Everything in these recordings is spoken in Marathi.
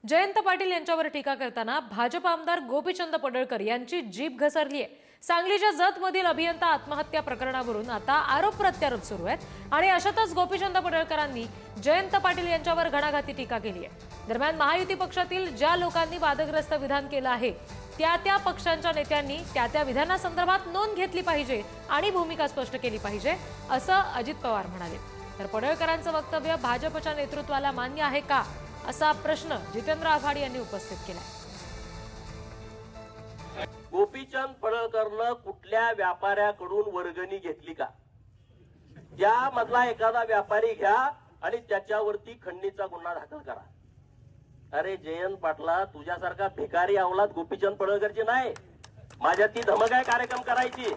जयंत पाटील यांच्यावर टीका करताना भाजप आमदार गोपीचंद पडळकर यांची जीभ घसरली आहे। सांगलीच्या जतमधील अभियंता आत्महत्या प्रकरणावरून आता आरोप प्रत्यारोप सुरू आहेत आणि अशातच गोपीचंद पडळकरांनी जयंत पाटील यांच्यावर घणाघाती टीका केली आहे। दरम्यान महायुती पक्षातील ज्या लोकांनी वादग्रस्त विधान केलं आहे त्या पक्षांच्या नेत्यांनी त्या विधानासंदर्भात नोंद घेतली पाहिजे आणि भूमिका स्पष्ट केली पाहिजे असं अजित पवार म्हणाले। तर पडळकरांचं वक्तव्य भाजपच्या नेतृत्वाला मान्य आहे का असा प्रश्न जितेंद्र आव्हाड यांनी उपस्थित केला। गोपीचंद पडळकरनं कुठल्या व्यापाऱ्याकडून वर्गणी घेतली का? त्यामधला एखादा व्यापारी घ्या आणि त्याच्यावरती खंडणीचा गुन्हा दाखल करा। अरे जयंत पाटला, तुझ्यासारखा भिकारी अवलाद गोपीचंद पडळकरची नाही। माझ्या ती धमक आहे कार्यक्रम करायची।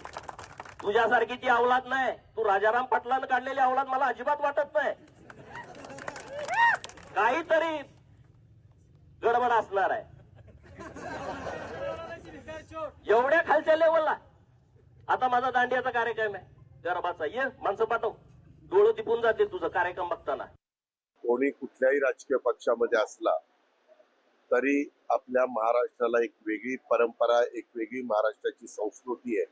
तुझ्यासारखी ती अवलाद नाही। तू राजाराम पाटलानं काढलेली अवलाद मला अजिबात वाटत नाही। काहीतरी गडबड असणार आहे एवढ्या खालच्या लेवलला। आता माझा दांडियाचा कार्यक्रम आहे गरबाचा, ये माणसं पाठव, डोळं दिपून जाते तुझं कार्यक्रम बघताना। कोणी कुठल्याही राजकीय पक्षामध्ये असला तरी आपल्या महाराष्ट्राला एक वेगळी परंपरा, एक वेगळी महाराष्ट्राची संस्कृती आहे।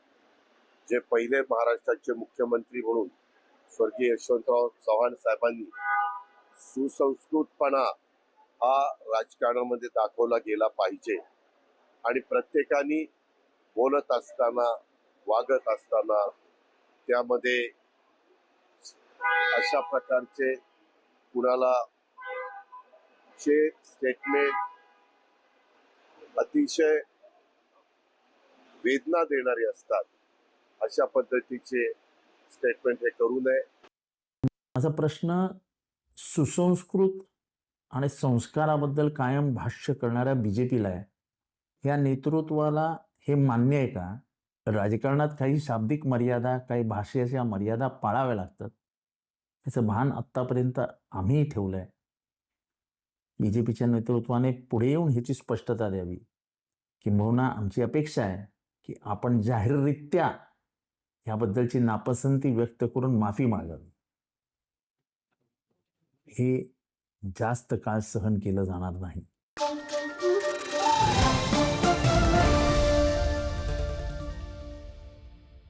जे पहिले महाराष्ट्राचे मुख्यमंत्री म्हणून स्वर्गीय यशवंतराव चव्हाण साहेबांनी सुसंस्कृतपणा हा राजकारणामध्ये दाखवला गेला पाहिजे आणि प्रत्येकाने बोलत असताना, वागत असताना त्यामध्ये अशा प्रकारचे कुणाला चे स्टेटमेंट अतिशय वेदना देणारे असतात, अशा पद्धतीचे स्टेटमेंट हे करू नये। माझा प्रश्न सुसंस्कृत आणि संस्काराबद्दल कायम भाष्य करणाऱ्या बीजेपीला आहे, या नेतृत्वाला हे मान्य आहे का? राजकारणात काही शाब्दिक मर्यादा, काही भाषेच्या मर्यादा पाळाव्या लागतात, याचं भान आत्तापर्यंत आम्हीही ठेवलं आहे। बीजेपीच्या नेतृत्वाने पुढे येऊन ह्याची स्पष्टता द्यावी, किंबहुना आमची अपेक्षा आहे की आपण जाहीररित्या याबद्दलची नापसंती व्यक्त करून माफी मागावी। हे जास्त काळ सहन केलं जाणार नाही।